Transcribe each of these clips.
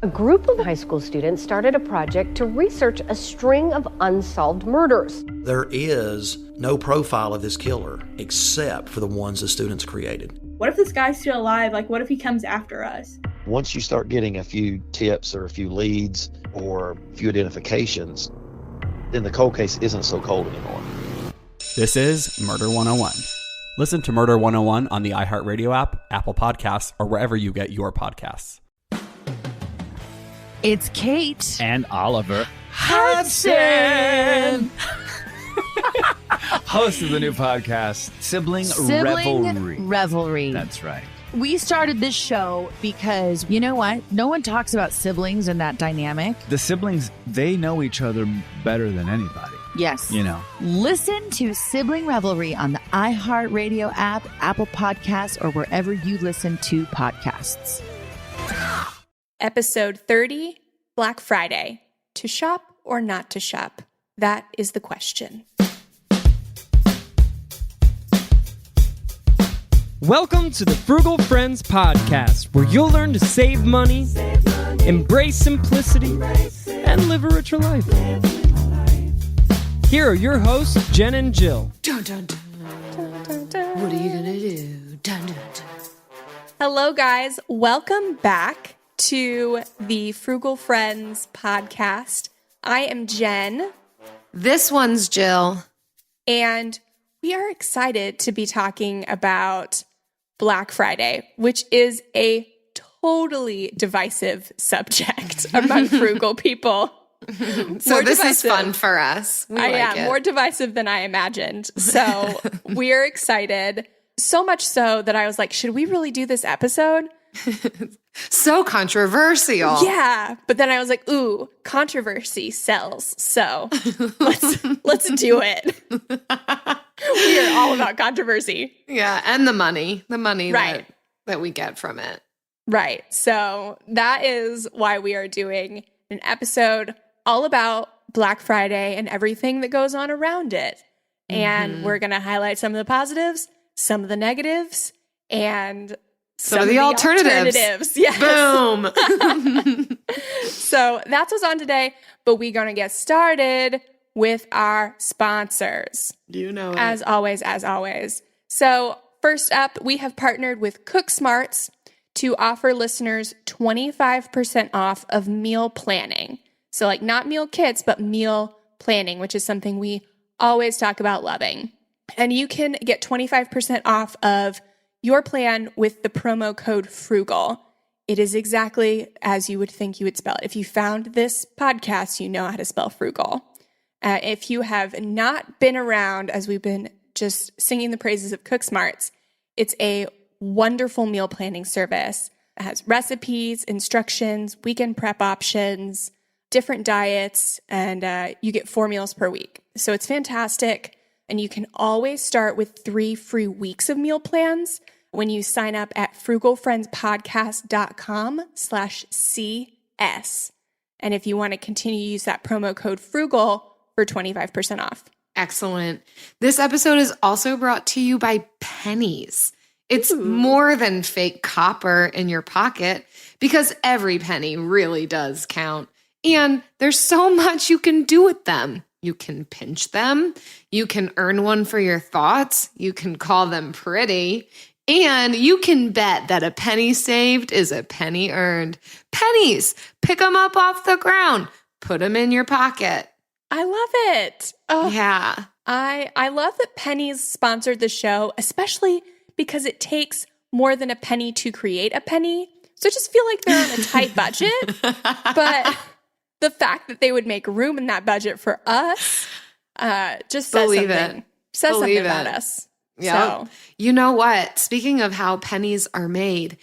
A group of high school students started a project to research a string of unsolved murders. There is no profile of this killer except for the ones the students created. What if this guy's still alive? Like, what if he comes after us? Once you start getting a few tips or a few leads or a few identifications, then the cold case isn't so cold anymore. This is Murder 101. Listen to Murder 101 on the iHeartRadio app, Apple Podcasts, or wherever you get your podcasts. It's Kate and Oliver Hudson, host of the new podcast, Sibling Revelry. That's right. We started this show because, you know what? No one talks about siblings and that dynamic. The siblings, they know each other better than anybody. Yes. You know. Listen to Sibling Revelry on the iHeartRadio app, Apple Podcasts, or wherever you listen to podcasts. Episode 30, Black Friday. To shop or not to shop? That is the question. Welcome to the Frugal Friends podcast, where you'll learn to save money, embrace simplicity, and live a richer life. Here are your hosts, Jen and Jill. Dun, dun, dun. Dun, dun, dun. What are you gonna do? Dun, dun, dun. Hello, guys. Welcome back to the Frugal Friends podcast. I am Jen. This one's Jill. And we are excited to be talking about Black Friday, which is a totally divisive subject among frugal people. So this is fun for us. More divisive than I imagined. So we're excited. So much so that I was like, should we really do this episode? So controversial. Yeah. But then I was like, ooh, controversy sells. So let's do it. We are all about controversy. Yeah. And the money right. that we get from it. Right. So that is why we are doing an episode all about Black Friday and everything that goes on around it. And we're going to highlight some of the positives, some of the negatives, and some of the alternatives. Yes. Boom. So that's what's on today, but we're going to get started with our sponsors. You know it. As always. So first up, we have partnered with Cook Smarts to offer listeners 25% off of meal planning. So like not meal kits, but meal planning, which is something we always talk about loving. And you can get 25% off of your plan with the promo code FRUGAL. It is exactly as you would think you would spell it. If you found this podcast, you know how to spell frugal. If you have not been around, as we've been just singing the praises of Cook Smarts, it's a wonderful meal planning service. It has recipes, instructions, weekend prep options, different diets, and you get 4 meals per week. So it's fantastic. And you can always start with 3 free weeks of meal plans when you sign up at frugalfriendspodcast.com/CS. And if you want to continue to use that promo code FRUGAL for 25% off. Excellent. This episode is also brought to you by pennies. It's more than fake copper in your pocket because every penny really does count. And there's so much you can do with them. You can pinch them. You can earn one for your thoughts. You can call them pretty. And you can bet that a penny saved is a penny earned. Pennies. Pick them up off the ground. Put them in your pocket. I love it. Oh, yeah. I love that pennies sponsored the show, especially because it takes more than a penny to create a penny. So I just feel like they're on a tight budget. But the fact that they would make room in that budget for us just says something. Says something about us. Yeah. So. You know what? Speaking of how pennies are made,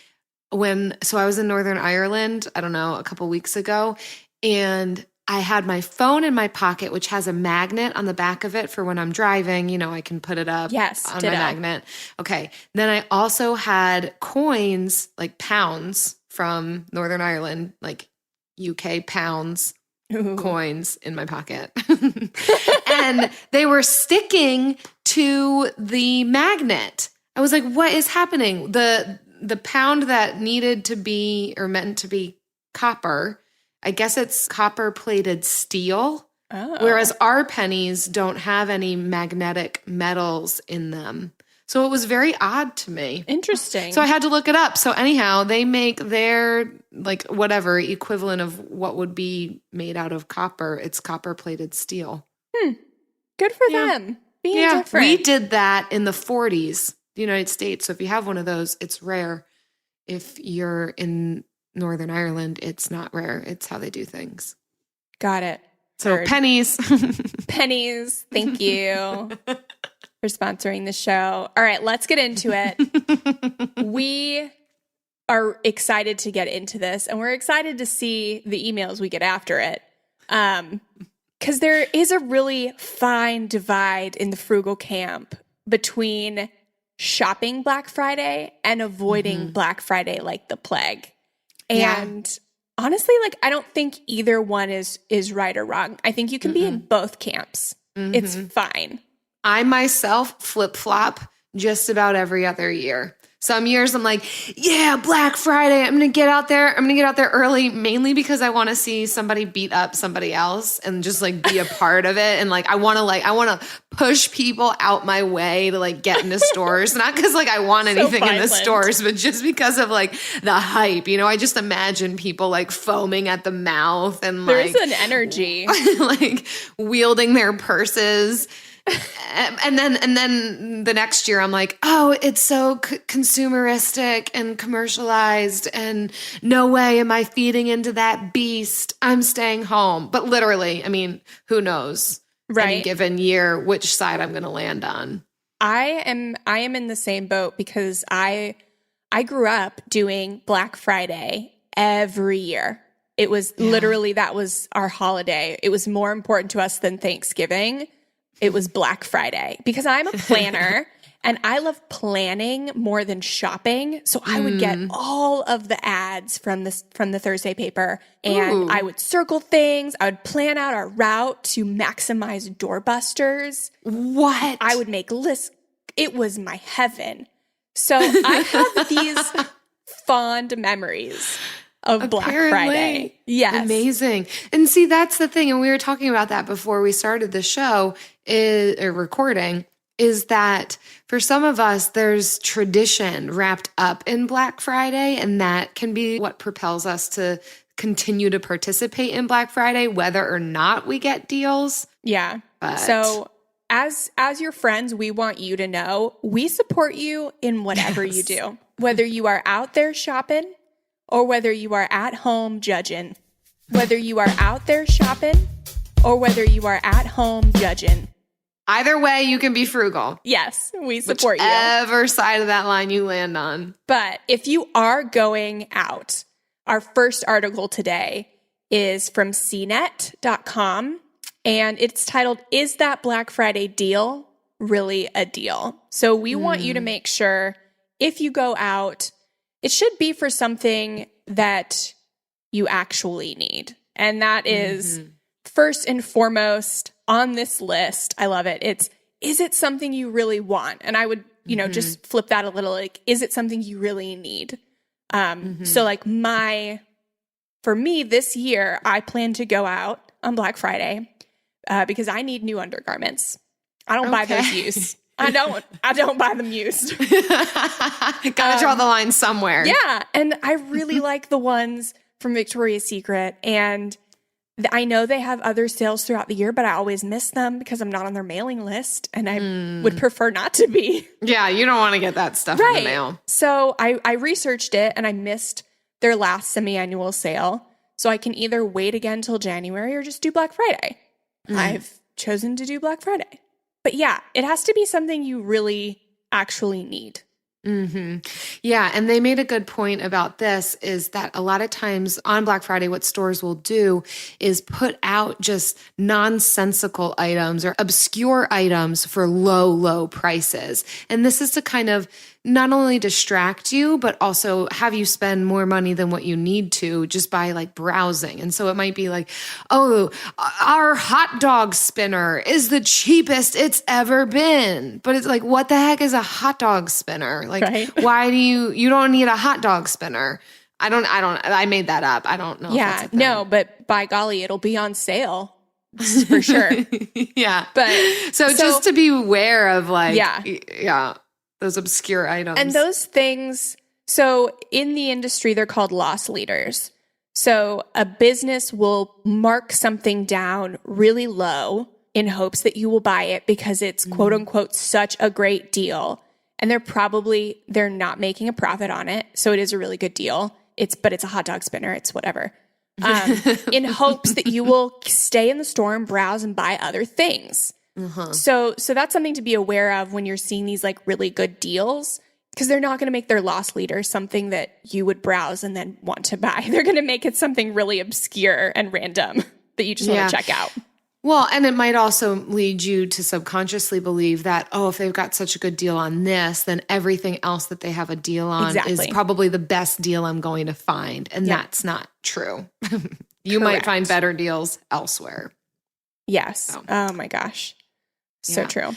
I was in Northern Ireland, I don't know, a couple weeks ago, and I had my phone in my pocket, which has a magnet on the back of it for when I'm driving. You know, I can put it up on my magnet. Okay. Then I also had coins, like pounds from Northern Ireland, like UK pounds, coins in my pocket. And they were sticking to the magnet. I was like, what is happening? The pound that needed to be or meant to be copper. I guess it's copper plated steel. Oh. Whereas our pennies don't have any magnetic metals in them. So it was very odd to me. Interesting. So I had to look it up. So anyhow, they make their like whatever equivalent of what would be made out of copper. It's copper plated steel. Good for them. Being different. We did that in the 40s, the United States. So if you have one of those, it's rare. If you're in Northern Ireland, it's not rare. It's how they do things. Got it. So pennies. Pennies. Thank you for sponsoring the show. All right, let's get into it. We are excited to get into this, and we're excited to see the emails we get after it. Because there is a really fine divide in the frugal camp between shopping Black Friday and avoiding Black Friday like the plague. And honestly, like, I don't think either one is right or wrong. I think you can be in both camps. It's fine. I myself flip-flop just about every other year. Some years I'm like, yeah, Black Friday, I'm going to get out there. I'm going to get out there early, mainly because I want to see somebody beat up somebody else and just like be a part of it. And like, I want to push people out my way to like get into stores. Not because like I want anything in the stores, but just because of like the hype. You know, I just imagine people like foaming at the mouth and like. There's an energy. Like wielding their purses. And then the next year I'm like, oh, it's so consumeristic and commercialized and no way am I feeding into that beast. I'm staying home. But literally, I mean, who knows any given year which side I'm going to land on. I am in the same boat because I grew up doing Black Friday every year. It was literally, that was our holiday. It was more important to us than Thanksgiving. It was Black Friday because I'm a planner and I love planning more than shopping. So I would get all of the ads from the Thursday paper and I would circle things. I would plan out our route to maximize doorbusters. What? I would make lists. It was my heaven. So I have these fond memories of Black Friday. Yes. Amazing. And see, that's the thing. And we were talking about that before we started the show or recording, is that for some of us, there's tradition wrapped up in Black Friday. And that can be what propels us to continue to participate in Black Friday, whether or not we get deals. Yeah. But so as your friends, we want you to know we support you in whatever you do, whether you are out there shopping or whether you are at home judging, whether you are out there shopping or whether you are at home judging. Either way, you can be frugal. Yes, we support you. Whichever side of that line you land on. But if you are going out, our first article today is from cnet.com, and it's titled, "Is That Black Friday Deal Really a Deal?" So we want you to make sure if you go out, it should be for something that you actually need. And that is first and foremost on this list. I love it. Is it something you really want? And I would, just flip that a little, like, is it something you really need? So like for me this year, I plan to go out on Black Friday because I need new undergarments. I don't buy those used. I don't buy them used. Gotta draw the line somewhere. Yeah. And I really like the ones from Victoria's Secret. And I know they have other sales throughout the year, but I always miss them because I'm not on their mailing list. And I would prefer not to be. Yeah, you don't want to get that stuff in the mail. So I researched it and I missed their last semi-annual sale. So I can either wait again till January or just do Black Friday. I've chosen to do Black Friday. But yeah, it has to be something you really actually need. Yeah. And they made a good point about this, is that a lot of times on Black Friday, what stores will do is put out just nonsensical items or obscure items for low prices. And this is to kind of not only distract you, but also have you spend more money than what you need to just by like browsing. And so it might be like, oh, our hot dog spinner is the cheapest it's ever been. But it's like, what the heck is a hot dog spinner? Like, why do you don't need a hot dog spinner? I made that up. I don't know. Yeah, if that's a thing. no, but by golly, it'll be on sale for sure. Yeah. But so just to be aware of like, yeah, those obscure items. And those things, so in the industry, they're called loss leaders. So a business will mark something down really low in hopes that you will buy it because it's quote unquote such a great deal. And they're not making a profit on it. So it is a really good deal. But it's a hot dog spinner. It's whatever. In hopes that you will stay in the store and browse and buy other things. So that's something to be aware of when you're seeing these like really good deals, because they're not going to make their loss leader something that you would browse and then want to buy. They're going to make it something really obscure and random that you just want to check out. Well, and it might also lead you to subconsciously believe that, if they've got such a good deal on this, then everything else that they have a deal on is probably the best deal I'm going to find. And that's not true. You might find better deals elsewhere. Yes. Oh my gosh. So true.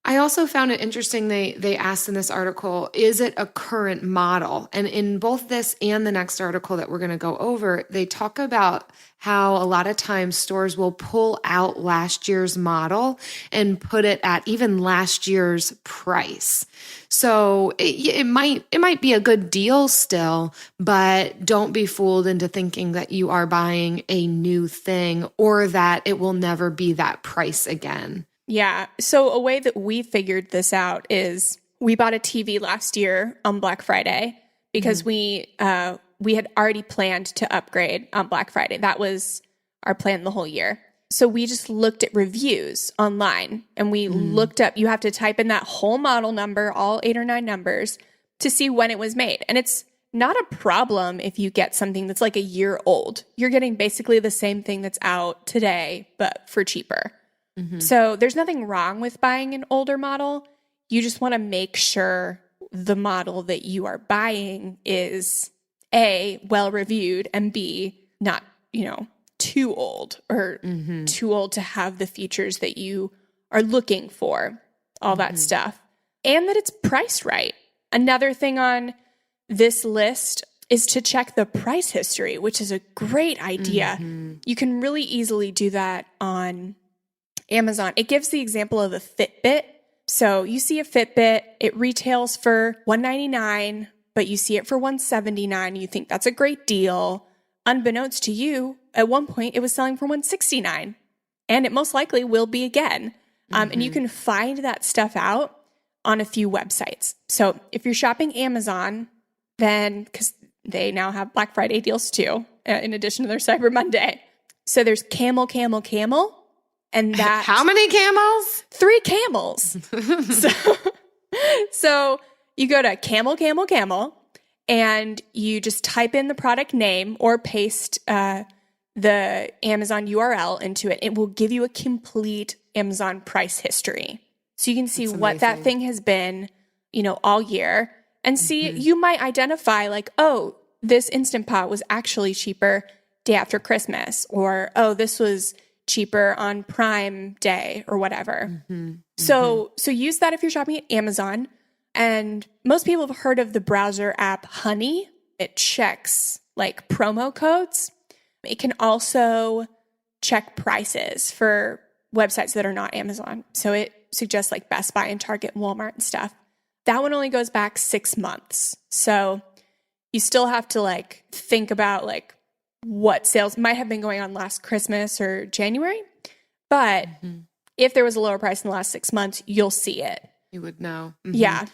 I also found it interesting. They asked in this article, is it a current model? And in both this and the next article that we're going to go over, they talk about how a lot of times stores will pull out last year's model and put it at even last year's price. So it might be a good deal still, but don't be fooled into thinking that you are buying a new thing or that it will never be that price again. Yeah. So a way that we figured this out is we bought a TV last year on Black Friday because we had already planned to upgrade on Black Friday. That was our plan the whole year. So we just looked at reviews online and we looked up, you have to type in that whole model number, all 8 or 9 numbers, to see when it was made. And it's not a problem if you get something that's like a year old. You're getting basically the same thing that's out today, but for cheaper. So there's nothing wrong with buying an older model. You just want to make sure the model that you are buying is A, well reviewed, and B, not, too old or too old to have the features that you are looking for, all that stuff, and that it's priced right. Another thing on this list is to check the price history, which is a great idea. You can really easily do that on Amazon. It gives the example of a Fitbit. So you see a Fitbit, it retails for $199, but you see it for $179. You think that's a great deal. Unbeknownst to you, at one point it was selling for $169, and it most likely will be again. And you can find that stuff out on a few websites. So if you're shopping Amazon, then because they now have Black Friday deals too, in addition to their Cyber Monday. So there's Camel. And that how many camels? 3 camels. So you go to camel, and you just type in the product name or paste the Amazon URL into it. It will give you a complete Amazon price history. So you can see what that thing has been, all year, and see, you might identify like, this Instant Pot was actually cheaper day after Christmas, or, this was cheaper on Prime Day or whatever. So use that if you're shopping at Amazon. And most people have heard of the browser app Honey. It checks like promo codes. It can also check prices for websites that are not Amazon. So it suggests like Best Buy and Target and Walmart and stuff. That one only goes back 6 months. So you still have to like think about like what sales might have been going on last Christmas or January. But if there was a lower price in the last 6 months, you'll see it. You would know. Yeah.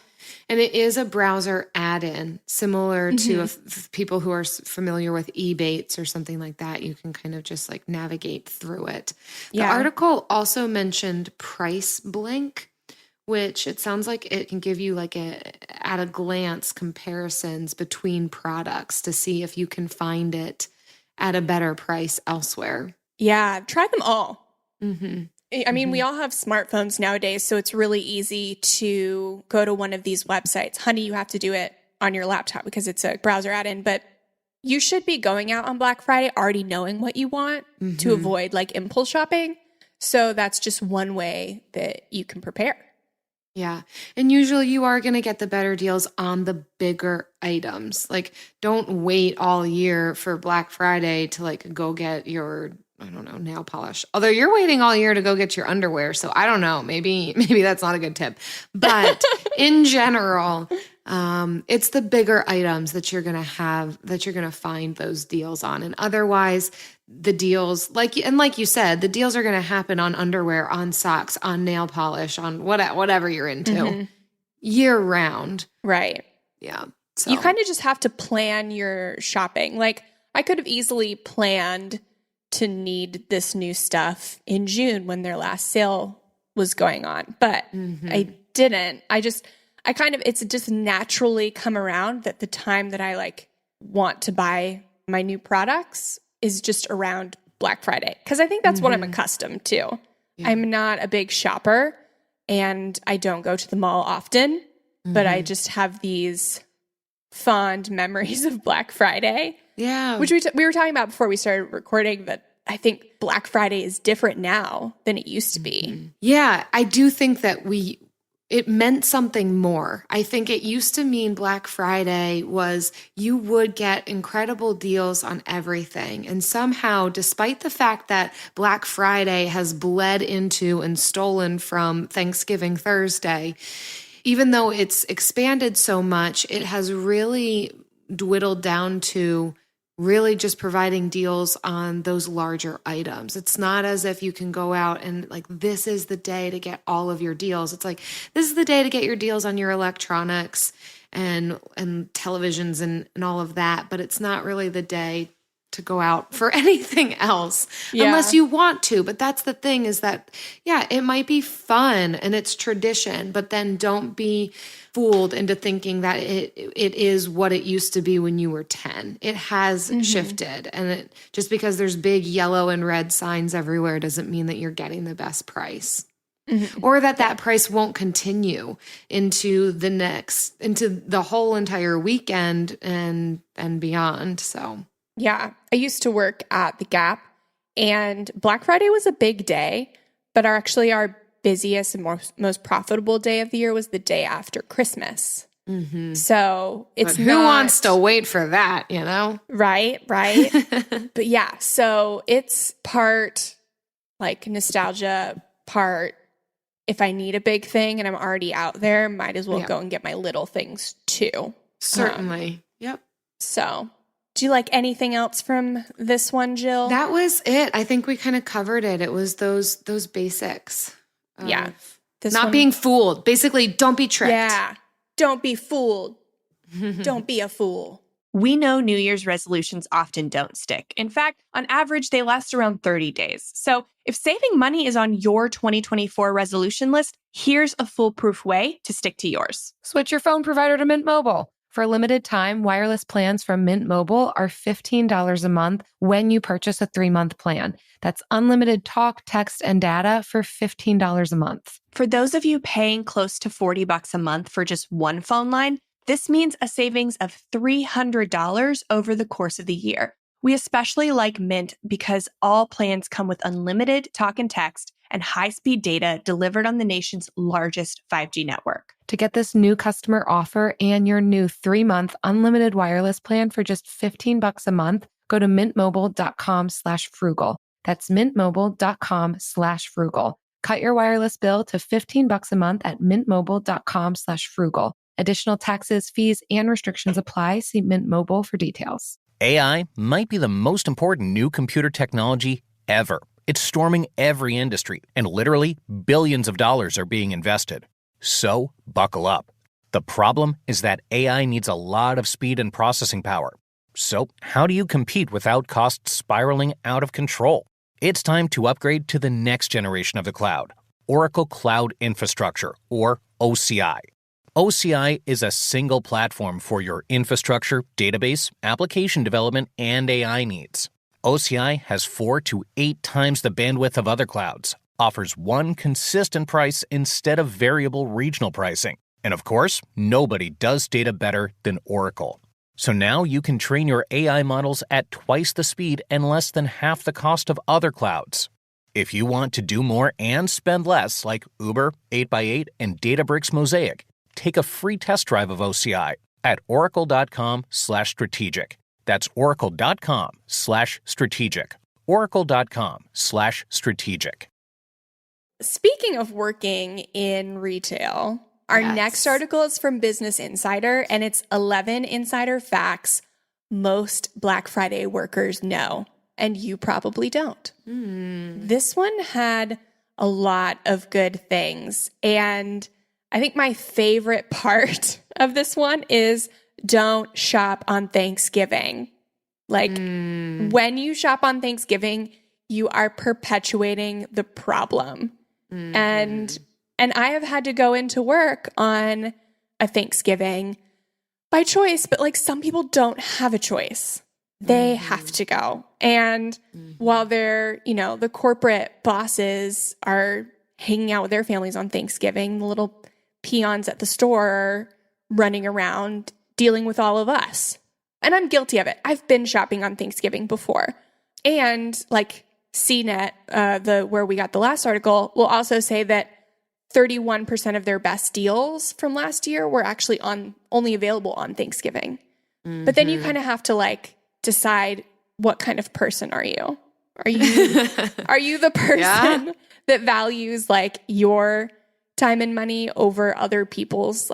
And it is a browser add-in, similar to people who are familiar with Ebates or something like that. You can kind of just like navigate through it. The article also mentioned Price Blink, which it sounds like it can give you like at a glance comparisons between products to see if you can find it at a better price elsewhere. Yeah, try them all. I mean, we all have smartphones nowadays, so it's really easy to go to one of these websites. Honey, you have to do it on your laptop because it's a browser add-in, but you should be going out on Black Friday already knowing what you want to avoid like impulse shopping. So that's just one way that you can prepare. Yeah. And usually you are going to get the better deals on the bigger items. Like, don't wait all year for Black Friday to like go get your, I don't know, nail polish. Although you're waiting all year to go get your underwear. So I don't know, maybe that's not a good tip. But in general, it's the bigger items that you're going to find those deals on. And otherwise, the deals, like you said, the deals are going to happen on underwear, on socks, on nail polish, on whatever you're into year round. Right. Yeah. So. You kind of just have to plan your shopping. Like, I could have easily planned to need this new stuff in June when their last sale was going on, but I didn't. It's just naturally come around that the time that I like want to buy my new products is just around Black Friday. Cause I think that's what I'm accustomed to. Yeah. I'm not a big shopper and I don't go to the mall often, but I just have these fond memories of Black Friday. Yeah. Which we were talking about before we started recording, that I think Black Friday is different now than it used to be. Yeah. I do think that it meant something more. I think it used to mean Black Friday was you would get incredible deals on everything. And somehow, despite the fact that Black Friday has bled into and stolen from Thanksgiving Thursday, even though it's expanded so much, it has really dwindled down to really just providing deals on those larger items. It's not as if you can go out and like, this is the day to get all of your deals. It's like, this is the day to get your deals on your electronics and televisions and all of that. But it's not really the day to go out for anything else unless you want to. But that's the thing is that, yeah, it might be fun and it's tradition, but then don't be fooled into thinking that it is what it used to be when you were 10. It has shifted. And just because there's big yellow and red signs everywhere doesn't mean that you're getting the best price. Or that price won't continue into the whole entire weekend and beyond. So yeah, I used to work at the Gap, and Black Friday was a big day, but our busiest and most profitable day of the year was the day after Christmas. So it's who wants to wait for that, you know? Right. But yeah, so it's part like nostalgia, part if I need a big thing and I'm already out there, might as well go and get my little things too. Certainly. Yep. So do you like anything else from this one, Jill? That was it. I think we kind of covered it. It was those basics. Yeah. Not being fooled. Basically, don't be tricked. Yeah. Don't be fooled. Don't be a fool. We know New Year's resolutions often don't stick. In fact, on average, they last around 30 days. So if saving money is on your 2024 resolution list, here's a foolproof way to stick to yours. Switch your phone provider to Mint Mobile. For a limited time, wireless plans from Mint Mobile are $15 a month when you purchase a 3-month plan. That's unlimited talk, text, and data for $15 a month. For those of you paying close to $40 a month for just one phone line, this means a savings of $300 over the course of the year. We especially like Mint because all plans come with unlimited talk and text and high-speed data delivered on the nation's largest 5G network. To get this new customer offer and your new 3-month unlimited wireless plan for just $15 a month, go to mintmobile.com/frugal. That's mintmobile.com/frugal. Cut your wireless bill to $15 a month at mintmobile.com/frugal. Additional taxes, fees, and restrictions apply. See Mint Mobile for details. AI might be the most important new computer technology ever. It's storming every industry, and literally billions of dollars are being invested. So, buckle up. The problem is that AI needs a lot of speed and processing power. So, how do you compete without costs spiraling out of control? It's time to upgrade to the next generation of the cloud, Oracle Cloud Infrastructure, or OCI. OCI is a single platform for your infrastructure, database, application development, and AI needs. OCI has 4 to 8 times the bandwidth of other clouds, offers one consistent price instead of variable regional pricing. And of course, nobody does data better than Oracle. So now you can train your AI models at twice the speed and less than half the cost of other clouds. If you want to do more and spend less, like Uber, 8x8, and Databricks Mosaic, take a free test drive of OCI at oracle.com/strategic. That's oracle.com/strategic. oracle.com/strategic. Speaking of working in retail, our next article is from Business Insider, and it's 11 insider facts most Black Friday workers know, and you probably don't. This one had a lot of good things, and I think my favorite part of this one is don't shop on Thanksgiving. When you shop on Thanksgiving, you are perpetuating the problem. And I have had to go into work on a Thanksgiving by choice, but some people don't have a choice. They have to go. And while they're, the corporate bosses are hanging out with their families on Thanksgiving, the little peons at the store are running around dealing with all of us. And I'm guilty of it. I've been shopping on Thanksgiving before. And CNET, where we got the last article, will also say that 31% of their best deals from last year were actually only available on Thanksgiving. But then you kind of have to decide what kind of person are you? Are you the person that values your time and money over other people's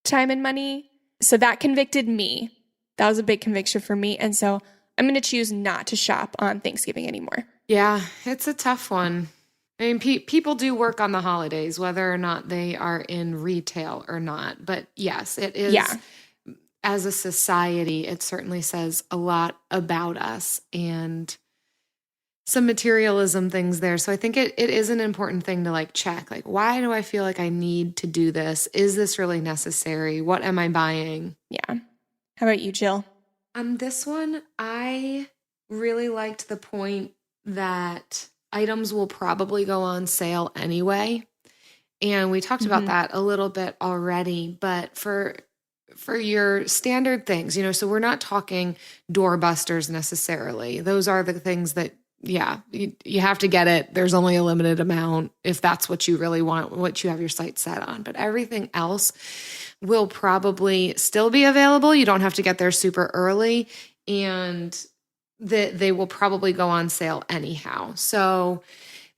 time and money? So that convicted me. That was a big conviction for me. And so I'm going to choose not to shop on Thanksgiving anymore. Yeah, it's a tough one. I mean, people do work on the holidays, whether or not they are in retail or not. But yes, it is. Yeah. As a society, it certainly says a lot about us and some materialism things there. So I think it is an important thing to check. Why do I feel like I need to do this? Is this really necessary? What am I buying? Yeah. How about you, Jill? On this one, I really liked the point that items will probably go on sale anyway. And we talked about that a little bit already, but for your standard things, so we're not talking doorbusters necessarily. Those are the things that, you have to get it. There's only a limited amount if that's what you really want, what you have your site set on. But everything else will probably still be available. You don't have to get there super early, and they will probably go on sale anyhow. So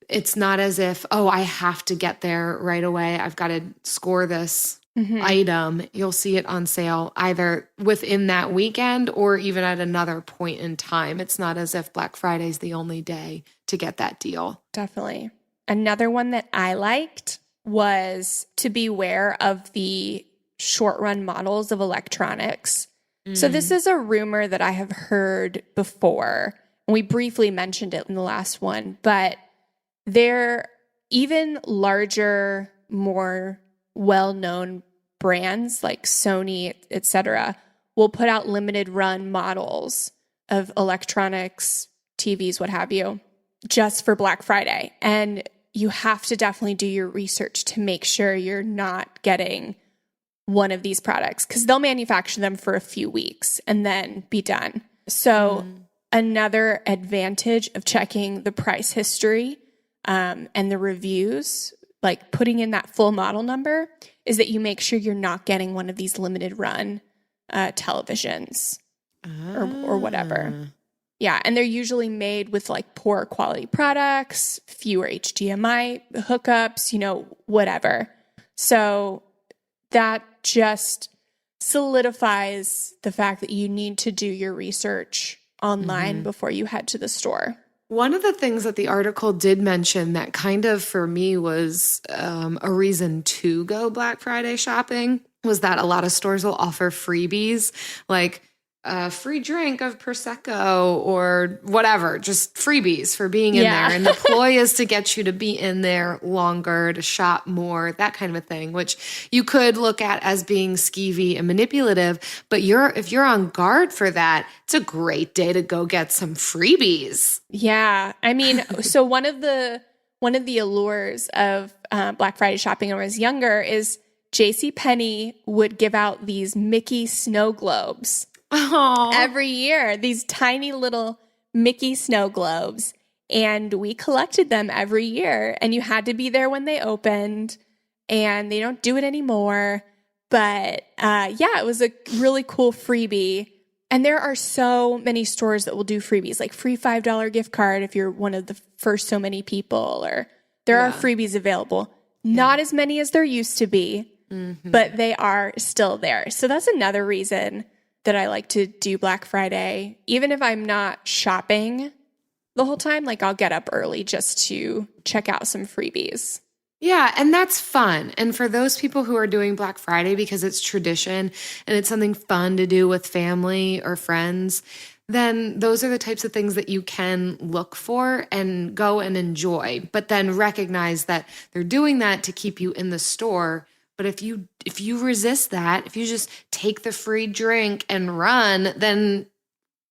it's not as if, I have to get there right away. I've got to score this item. You'll see it on sale either within that weekend or even at another point in time. It's not as if Black Friday is the only day to get that deal. Definitely. Another one that I liked was to beware of the short run models of electronics. So this is a rumor that I have heard before, and we briefly mentioned it in the last one, but they're even larger, more well-known brands like Sony, etc., will put out limited run models of electronics, TVs, what have you, just for Black Friday. And you have to definitely do your research to make sure you're not getting one of these products, because they'll manufacture them for a few weeks and then be done. So another advantage of checking the price history and the reviews, putting in that full model number, is that you make sure you're not getting one of these limited run televisions or whatever. Yeah, and they're usually made with poor quality products, fewer HDMI hookups, whatever. So that just solidifies the fact that you need to do your research online before you head to the store. One of the things that the article did mention that kind of for me was a reason to go Black Friday shopping was that a lot of stores will offer freebies, like a free drink of Prosecco or whatever, just freebies for being in there. And the ploy is to get you to be in there longer, to shop more, that kind of a thing, which you could look at as being skeevy and manipulative. But if you're on guard for that, it's a great day to go get some freebies. Yeah. I mean, so one of the allures of Black Friday shopping when I was younger is JCPenney would give out these Mickey snow globes. Aww. Every year, these tiny little Mickey snow globes. and we collected them every year, and you had to be there when they opened, and they don't do it anymore. But it was a really cool freebie. And there are so many stores that will do freebies, like free $5 gift card if you're one of the first so many people, or there are freebies available. Not as many as there used to be, but they are still there. So that's another reason that I like to do Black Friday. Even if I'm not shopping the whole time, like I'll get up early just to check out some freebies. Yeah, and that's fun. And for those people who are doing Black Friday because it's tradition and it's something fun to do with family or friends, then those are the types of things that you can look for and go and enjoy. But then recognize that they're doing that to keep you in the store. But if you resist that, if you just take the free drink and run, then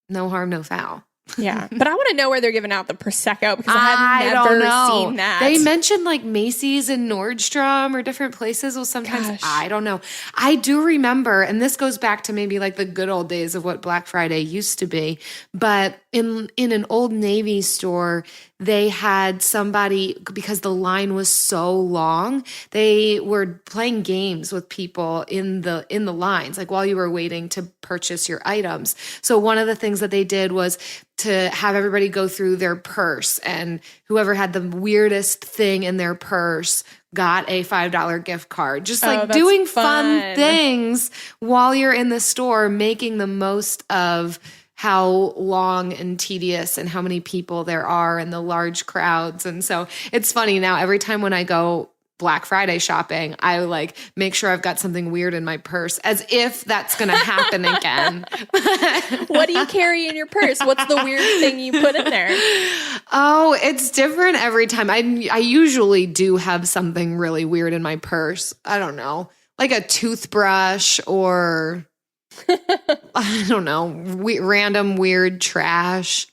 no harm, no foul. Yeah, but I want to know where they're giving out the Prosecco because I have never seen that. They mentioned like Macy's and Nordstrom or different places. Well, sometimes I don't know. I do remember, and this goes back to maybe like the good old days of what Black Friday used to be. But in an Old Navy store, they had somebody, because the line was so long, they were playing games with people in the lines, like while you were waiting to purchase your items. So one of the things that they did was to have everybody go through their purse, and whoever had the weirdest thing in their purse got a $5 gift card. Just like doing fun things while you're in the store, making the most of how long and tedious and how many people there are and the large crowds. And so it's funny now, every time when I go Black Friday shopping, I like make sure I've got something weird in my purse, as if that's going to happen again. What do you carry in your purse? What's the weird thing you put in there? Oh, it's different every time. I usually do have something really weird in my purse. I don't know, like a toothbrush or I don't know, random weird trash.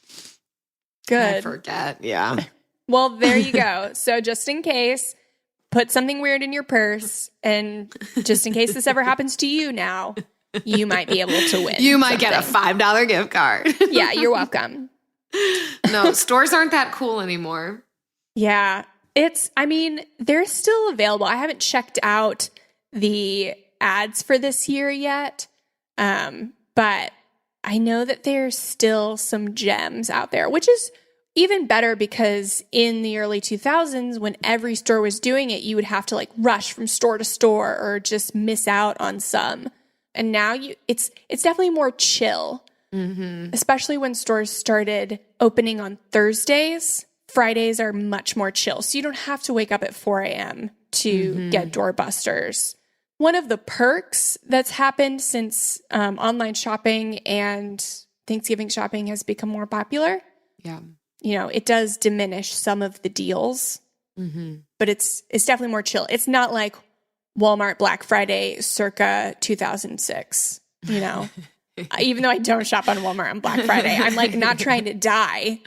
Good. I forget. Yeah. Well, there you go. So just in case, put something weird in your purse, and just in case this ever happens to you now, you might be able to win. You might get a $5 gift card. Yeah, you're welcome. No, stores aren't that cool anymore. Yeah. They're still available. I haven't checked out the ads for this year yet. But I know that there's still some gems out there, which is even better because in the early 2000s, when every store was doing it, you would have to like rush from store to store or just miss out on some. And now it's definitely more chill, especially when stores started opening on Thursdays. Fridays are much more chill. So you don't have to wake up at 4 a.m. to get doorbusters. One of the perks that's happened since online shopping and Thanksgiving shopping has become more popular. Yeah. It does diminish some of the deals, but it's definitely more chill. It's not like Walmart Black Friday circa 2006, Even though I don't shop on Walmart on Black Friday, I'm like not trying to die.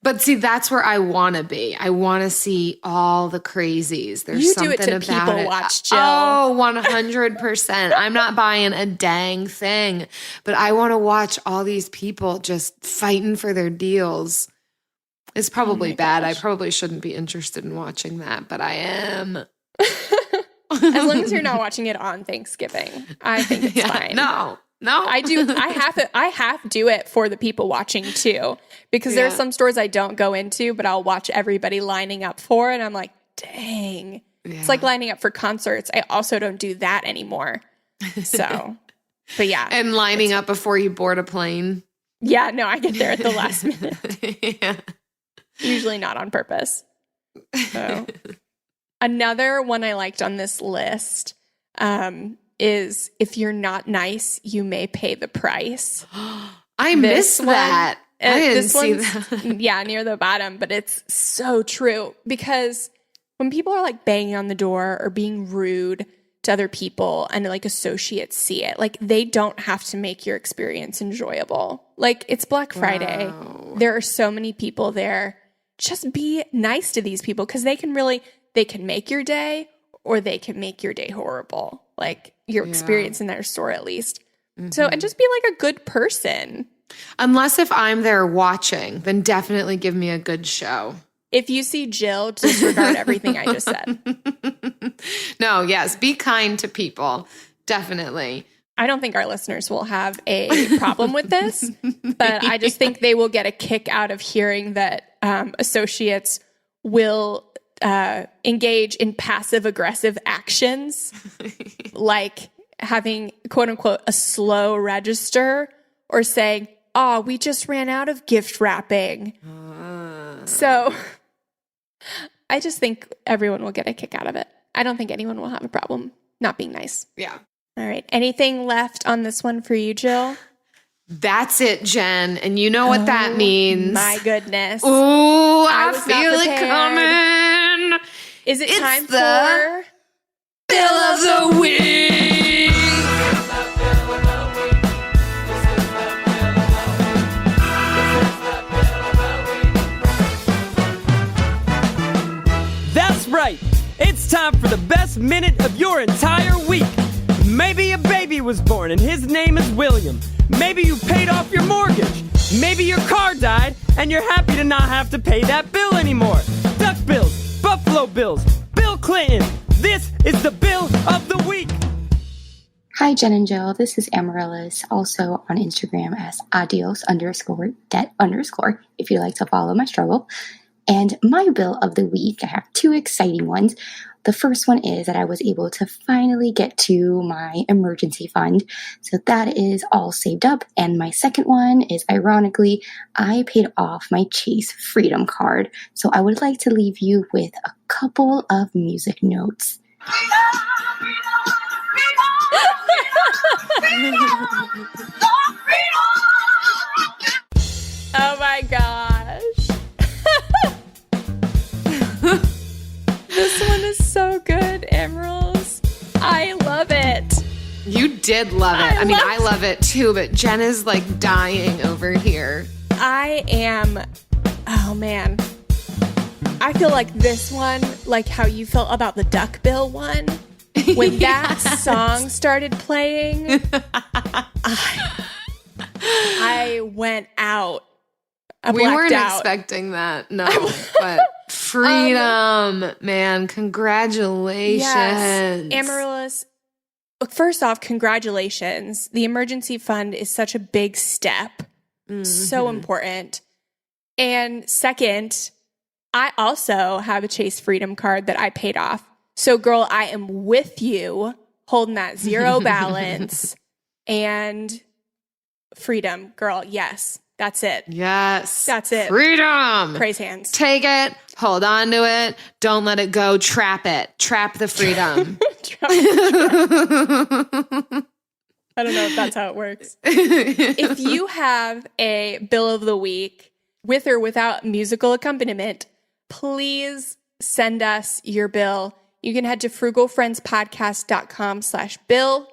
But see, that's where I want to be. I want to see all the crazies. There's you something do it to about people it. Watch, Jill. Oh, 100%. I'm not buying a dang thing, but I want to watch all these people just fighting for their deals. It's probably bad. Gosh. I probably shouldn't be interested in watching that, but I am. As long as you're not watching it on Thanksgiving, I think it's fine. No. I do. I have to do it for the people watching too, because there are some stores I don't go into, but I'll watch everybody lining up for it. And I'm like, dang, it's like lining up for concerts. I also don't do that anymore. So, but yeah. And lining up before you board a plane. Yeah, no, I get there at the last minute. Usually not on purpose. So. Another one I liked on this list, is if you're not nice, you may pay the price. I missed that. I didn't see that. Yeah, near the bottom, but it's so true because when people are like banging on the door or being rude to other people and like associates see it, like they don't have to make your experience enjoyable. Like it's Black Friday. Wow. There are so many people there. Just be nice to these people because they can make your day or they can make your day horrible. Like your experience in their store at least. So, and just be like a good person. Unless if I'm there watching, then definitely give me a good show. If you see Jill, disregard everything I just said. No, yes, be kind to people. Definitely. I don't think our listeners will have a problem with this, but I just think they will get a kick out of hearing that associates will engage in passive-aggressive actions, like having, quote-unquote, a slow register, or saying, "Oh, we just ran out of gift wrapping." So I just think everyone will get a kick out of it. I don't think anyone will have a problem not being nice. Yeah. All right. Anything left on this one for you, Jill? That's it, Jen. And you know what that means. My goodness. Ooh, I feel it coming. Is it time for Bill of the Week? That's right. It's time for the best minute of your entire week. Maybe a baby was born and his name is William. Maybe you paid off your mortgage. Maybe your car died and you're happy to not have to pay that bill anymore. Duck bills, Buffalo Bills, Bill Clinton. This is the Bill of the Week. Hi, Jen and Jill. This is Amaryllis, also on Instagram as adios_det_ if you'd like to follow my struggle. And my bill of the week, I have two exciting ones. The first one is that I was able to finally get to my emergency fund. So that is all saved up. And my second one is, ironically, I paid off my Chase Freedom card. So I would like to leave you with a couple of music notes. Oh my gosh. This one is so good, Emeralds. I love it. You did love it. I mean, I love it too, but Jen is like dying over here. I am, oh man. I feel like this one, like how you felt about the Duckbill one, when that song started playing, I went out. We weren't expecting that, no, but freedom, man, congratulations. Yes. Amaryllis, first off, congratulations. The emergency fund is such a big step, so important. And second, I also have a Chase Freedom card that I paid off. So, girl, I am with you, holding that zero balance and freedom, girl. Yes. That's it. Yes. That's it. Freedom. Praise hands. Take it. Hold on to it. Don't let it go. Trap it. Trap the freedom. I don't know if that's how it works. If you have a bill of the week with or without musical accompaniment, please send us your bill. You can head to frugalfriendspodcast.com/bill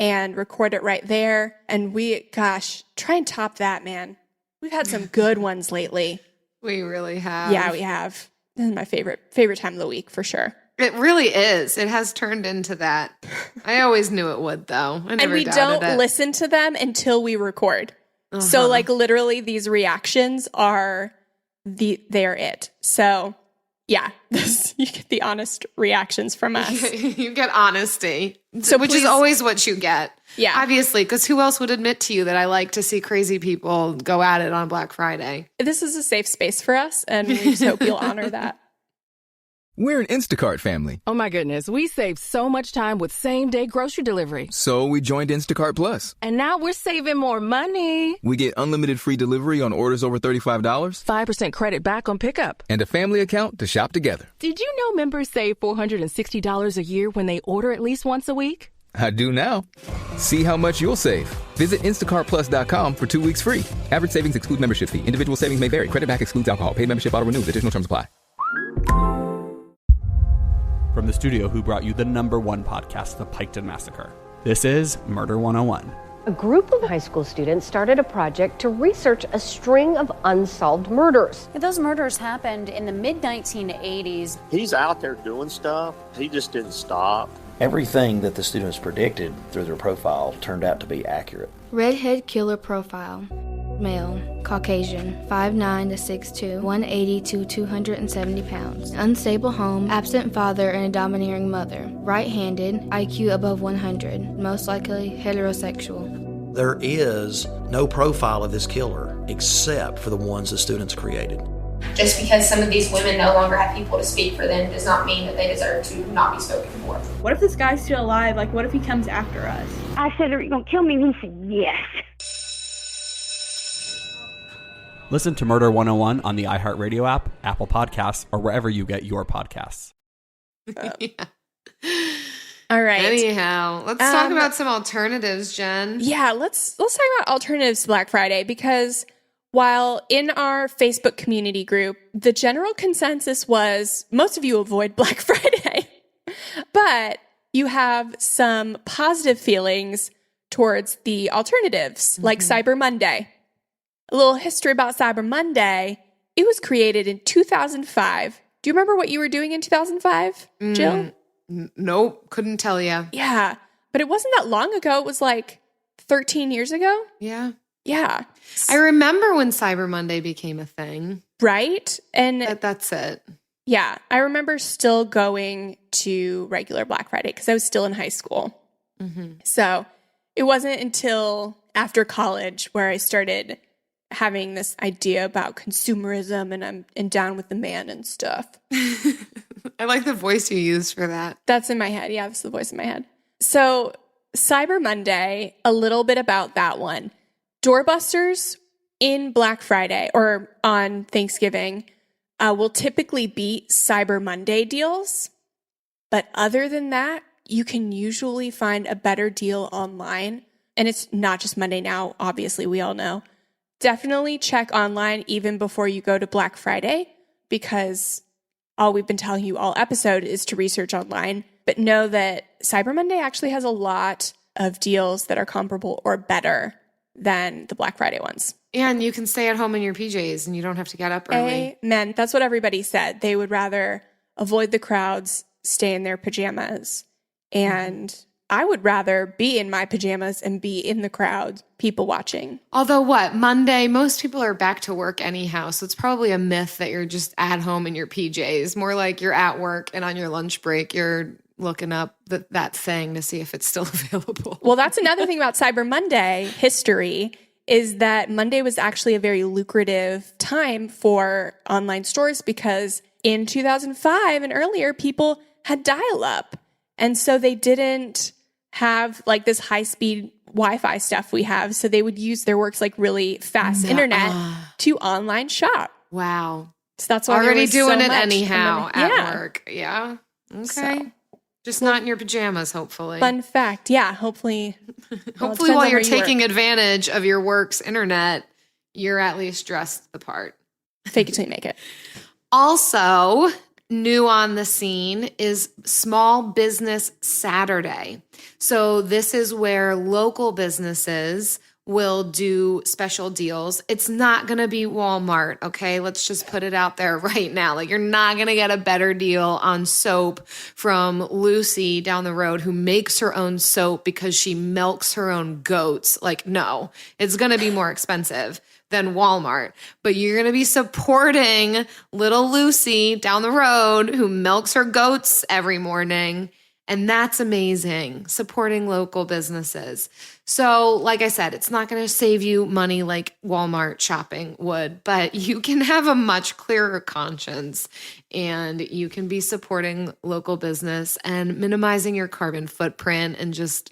and record it right there. And try and top that, man. We've had some good ones lately. We really have. Yeah, we have. This is my favorite time of the week for sure. It really is. It has turned into that. I always knew it would, though. I never and we doubted don't it. listen to them until we record. So, like, literally, these reactions they're it. So, yeah, you get the honest reactions from us. You get honesty, so which is always what you get. Yeah. Obviously, because who else would admit to you that I like to see crazy people go at it on Black Friday? This is a safe space for us, and we just hope you'll honor that. We're an Instacart family. Oh my goodness, we saved so much time with same-day grocery delivery. So we joined Instacart Plus. And now we're saving more money. We get unlimited free delivery on orders over $35. 5% credit back on pickup. And a family account to shop together. Did you know members save $460 a year when they order at least once a week? I do now. See how much you'll save. Visit InstacartPlus.com for 2 weeks free. Average savings exclude membership fee. Individual savings may vary. Credit back excludes alcohol. Paid membership auto renews. Additional terms apply. From the studio who brought you the #1 podcast, The Piketon Massacre. This is Murder 101. A group of high school students started a project to research a string of unsolved murders. Those murders happened in the mid-1980s. He's out there doing stuff. He just didn't stop. Everything that the students predicted through their profile turned out to be accurate. Redhead killer profile. Male, Caucasian, 5'9" to 6'2", 180 to 270 pounds. Unstable home, absent father and a domineering mother. Right-handed, IQ above 100, most likely heterosexual. There is no profile of this killer except for the ones the students created. Just because some of these women no longer have people to speak for them does not mean that they deserve to not be spoken for. What if this guy's still alive? Like, what if he comes after us? I said, are you going to kill me? And he said, yes. Listen to Murder 101 on the iHeartRadio app, Apple Podcasts, or wherever you get your podcasts. Yeah. All right. Anyhow, let's talk about some alternatives, Jen. Yeah, let's talk about alternatives to Black Friday, because while in our Facebook community group, the general consensus was most of you avoid Black Friday, but you have some positive feelings towards the alternatives, like Cyber Monday. A little history about Cyber Monday. It was created in 2005. Do you remember what you were doing in 2005, Jill? Nope, couldn't tell you. Yeah, but it wasn't that long ago. It was like 13 years ago. Yeah. Yeah. I remember when Cyber Monday became a thing. Right? And that's it. Yeah. I remember still going to regular Black Friday because I was still in high school. So it wasn't until after college where I started having this idea about consumerism and I'm down with the man and stuff. I like the voice you use for that. That's in my head. Yeah, that's the voice in my head. So Cyber Monday, a little bit about that one. Doorbusters in Black Friday or on Thanksgiving will typically beat Cyber Monday deals. But other than that, you can usually find a better deal online. And it's not just Monday now, obviously, we all know. Definitely check online even before you go to Black Friday, because all we've been telling you all episode is to research online. But know that Cyber Monday actually has a lot of deals that are comparable or better than the Black Friday ones. And you can stay at home in your PJs and you don't have to get up early. Amen. That's what everybody said. They would rather avoid the crowds, stay in their pajamas. And I would rather be in my pajamas and be in the crowd, people watching. Although Monday, most people are back to work anyhow. So it's probably a myth that you're just at home in your PJs. More like you're at work and on your lunch break, you're looking up that thing to see if it's still available. Well, that's another thing about Cyber Monday history is that Monday was actually a very lucrative time for online stores because in 2005 and earlier, people had dial-up. And so they didn't have like this high-speed Wi-Fi stuff we have. So they would use their works like really fast internet to online shop. Wow. So that's why already doing so it much. anyhow at work. Yeah. Okay. So, just not in your pajamas, hopefully. Fun fact. Yeah. Hopefully. Hopefully while you're taking advantage of your work's internet, you're at least dressed the part. Fake it till you make it. Also, new on the scene is Small Business Saturday. So this is where local businesses will do special deals. It's not going to be Walmart, okay? Let's just put it out there right now. Like, you're not going to get a better deal on soap from Lucy down the road who makes her own soap because she milks her own goats. Like, no, it's going to be more expensive than Walmart. But you're going to be supporting little Lucy down the road who milks her goats every morning. And that's amazing, supporting local businesses. So, like I said, it's not going to save you money like Walmart shopping would, but you can have a much clearer conscience and you can be supporting local business and minimizing your carbon footprint and just,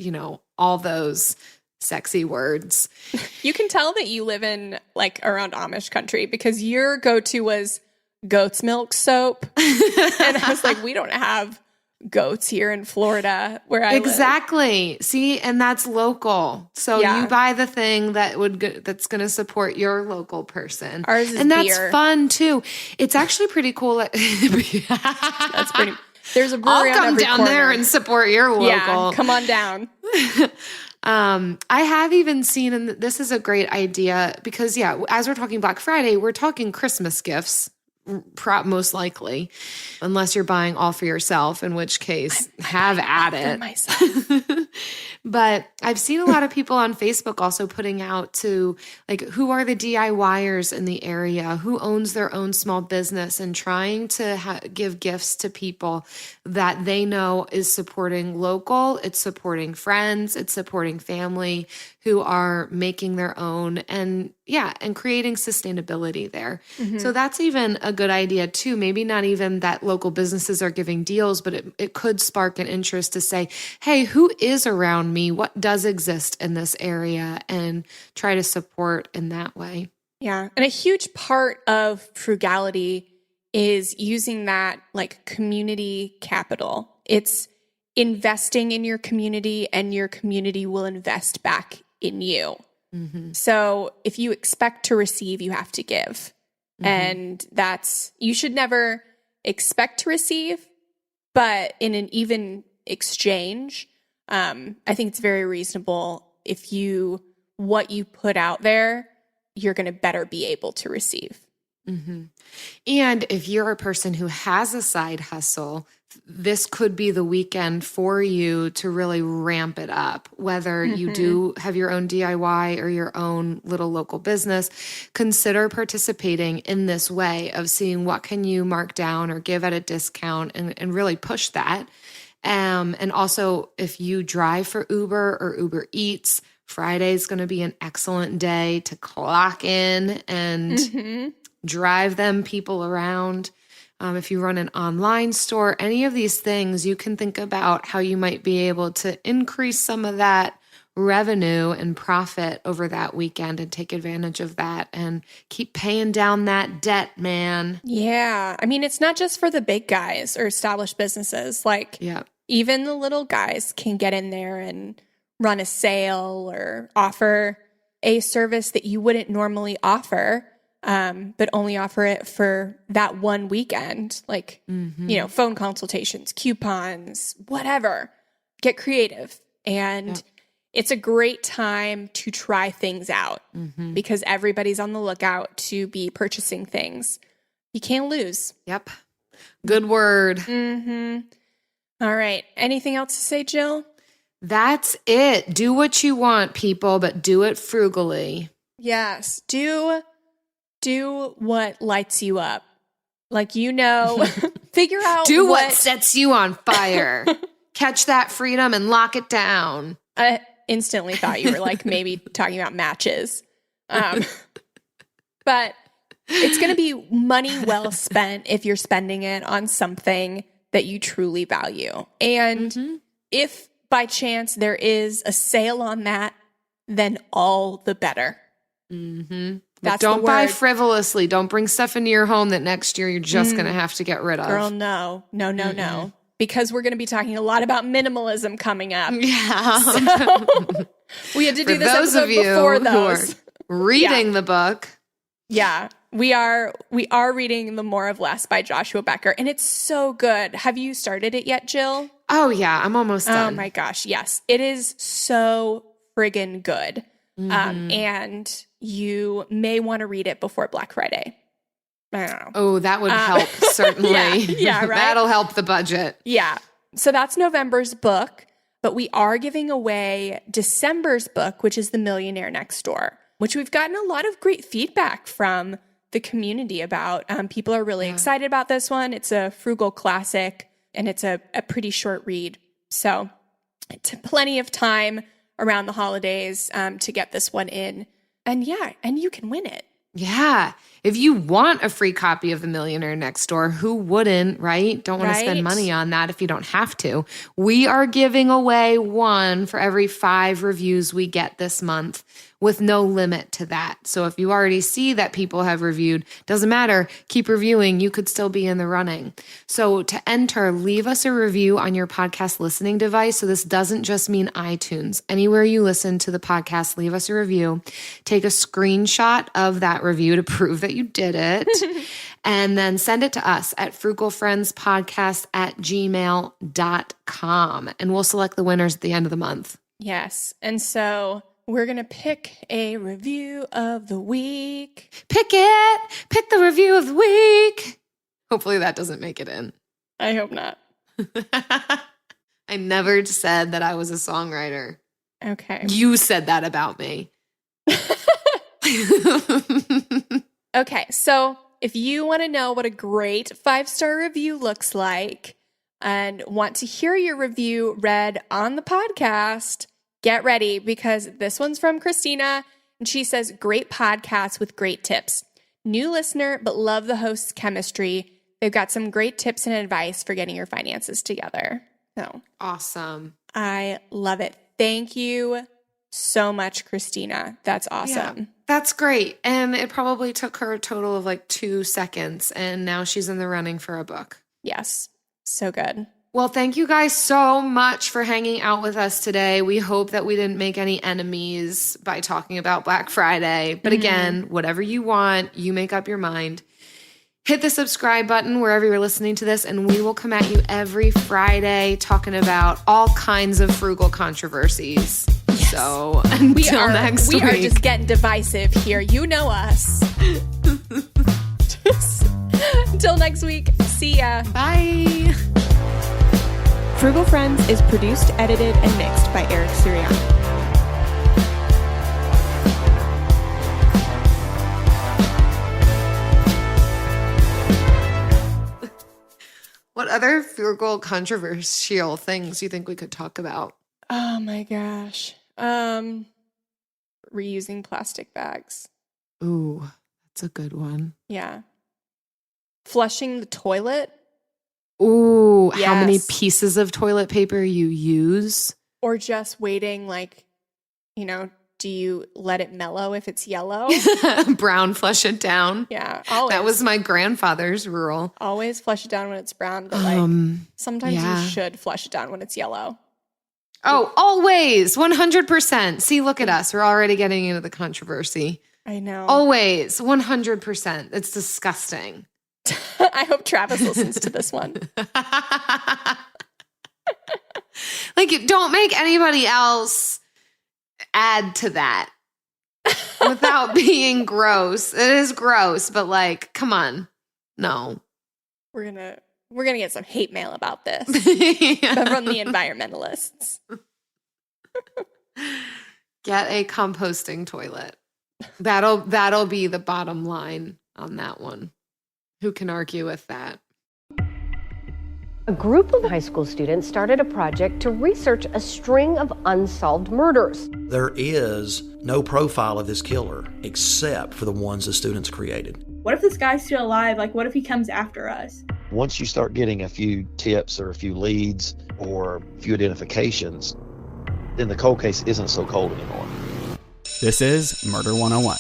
all those sexy words. You can tell that you live in like around Amish country because your go-to was goat's milk soap. And I was like, we don't have goats here in Florida where I live. Exactly. See, and that's local. So you buy the thing that's going to support your local person. Ours is and that's beer. Fun too. It's actually pretty cool. That's pretty. There's a brewery I'll come on every down corner. there and support your local. Yeah, come on down. I have even seen, and this is a great idea because, as we're talking Black Friday, we're talking Christmas gifts most likely, unless you're buying all for yourself, in which case have at it. Myself. But I've seen a lot of people on Facebook also putting out to like, who are the DIYers in the area, who owns their own small business, and trying to give gifts to people that they know is supporting local, it's supporting friends, it's supporting family who are making their own, and creating sustainability there. Mm-hmm. So that's even a good idea too. Maybe not even that local businesses are giving deals, but it could spark an interest to say, hey, who is around me? What does exist in this area? And try to support in that way. Yeah. And a huge part of frugality is using that like community capital. It's investing in your community, and your community will invest back in you. Mm-hmm. So if you expect to receive, you have to give. Mm-hmm. And you should never expect to receive, but in an even exchange, I think it's very reasonable if what you put out there, you're going to better be able to receive. Mm-hmm. And if you're a person who has a side hustle, this could be the weekend for you to really ramp it up. Whether you do have your own DIY or your own little local business, consider participating in this way of seeing what can you mark down or give at a discount, and really push that. And also, if you drive for Uber or Uber Eats, Friday is going to be an excellent day to clock in and drive them people around. If you run an online store, any of these things, you can think about how you might be able to increase some of that revenue and profit over that weekend, and take advantage of that and keep paying down that debt, man. Yeah. I mean, it's not just for the big guys or established businesses. Like, even the little guys can get in there and run a sale or offer a service that you wouldn't normally offer. But only offer it for that one weekend, like, phone consultations, coupons, whatever. Get creative. And it's a great time to try things out because everybody's on the lookout to be purchasing things. You can't lose. Yep. Good word. All right. Anything else to say, Jill? That's it. Do what you want, people, but do it frugally. Yes. Do what lights you up. Like, figure out do what sets you on fire. Catch that freedom and lock it down. I instantly thought you were like maybe talking about matches. But it's going to be money well spent if you're spending it on something that you truly value. And if by chance there is a sale on that, then all the better. That's don't buy frivolously. Don't bring stuff into your home that next year you're just going to have to get rid of. Girl, no. Because we're going to be talking a lot about minimalism coming up. Yeah. So we had to do this those episode of you before those. Who are reading the book. Yeah. We are reading The More of Less by Joshua Becker, and it's so good. Have you started it yet, Jill? Oh, yeah. I'm almost done. Oh, my gosh. Yes. It is so friggin' good. And you may want to read it before Black Friday. I don't know. Oh, that would help, certainly. Yeah, right? That'll help the budget. Yeah. So that's November's book, but we are giving away December's book, which is The Millionaire Next Door, which we've gotten a lot of great feedback from the community about. People are really excited about this one. It's a frugal classic, and it's a pretty short read. So it's plenty of time around the holidays to get this one in. And you can win it. Yeah. If you want a free copy of The Millionaire Next Door, who wouldn't, right? Don't want to spend money on that if you don't have to. We are giving away one for every 5 reviews we get this month, with no limit to that. So if you already see that people have reviewed, doesn't matter, keep reviewing, you could still be in the running. So to enter, leave us a review on your podcast listening device. So this doesn't just mean iTunes. Anywhere you listen to the podcast, leave us a review. Take a screenshot of that review to prove that you did it. And then send it to us at frugalfriendspodcast@gmail.com. And we'll select the winners at the end of the month. Yes. And so we're going to pick a review of the week. Pick it! Pick the review of the week! Hopefully that doesn't make it in. I hope not. I never said that I was a songwriter. Okay. You said that about me. Okay, so if you want to know what a great 5-star review looks like and want to hear your review read on the podcast, get ready because this one's from Christina, and she says, great podcast with great tips. New listener, but love the host's chemistry. They've got some great tips and advice for getting your finances together. So awesome. I love it. Thank you so much, Christina. That's awesome. Yeah, that's great. And it probably took her a total of like 2 seconds, and now she's in the running for a book. Yes. So good. Well, thank you guys so much for hanging out with us today. We hope that we didn't make any enemies by talking about Black Friday. But again, whatever you want, you make up your mind. Hit the subscribe button wherever you're listening to this, and we will come at you every Friday talking about all kinds of frugal controversies. Yes. So until next week. We are just getting divisive here. You know us. Until next week, see ya. Bye. Frugal Friends is produced, edited, and mixed by Eric Sirianni. What other frugal controversial things do you think we could talk about? Oh my gosh. Reusing plastic bags. Ooh, that's a good one. Yeah. Flushing the toilet. Ooh, Yes. How many pieces of toilet paper you use? Or just waiting, like, do you let it mellow if it's yellow? Brown, flush it down. Yeah, always. That was my grandfather's rule. Always flush it down when it's brown, but sometimes you should flush it down when it's yellow. Oh, always. 100%. See, look at us. We're already getting into the controversy. I know. Always. 100%. It's disgusting. I hope Travis listens to this one. Like, don't make anybody else add to that without being gross. It is gross, but like, come on. No. We're gonna get some hate mail about this from the environmentalists. Get a composting toilet. That'll be the bottom line on that one. Who can argue with that? A group of high school students started a project to research a string of unsolved murders. There is no profile of this killer except for the ones the students created. What if this guy's still alive? Like, what if he comes after us? Once you start getting a few tips or a few leads or a few identifications, then the cold case isn't so cold anymore. This is Murder 101.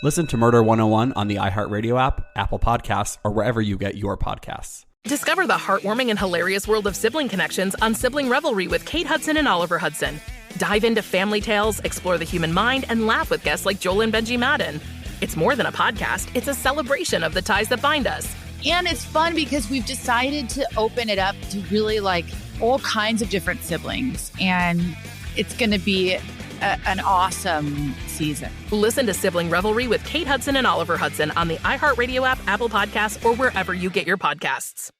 Listen to Murder 101 on the iHeartRadio app, Apple Podcasts, or wherever you get your podcasts. Discover the heartwarming and hilarious world of sibling connections on Sibling Revelry with Kate Hudson and Oliver Hudson. Dive into family tales, explore the human mind, and laugh with guests like Joel and Benji Madden. It's more than a podcast, it's a celebration of the ties that bind us. And it's fun because we've decided to open it up to really like all kinds of different siblings. And it's going to be an awesome season. Listen to Sibling Revelry with Kate Hudson and Oliver Hudson on the iHeartRadio app, Apple Podcasts, or wherever you get your podcasts.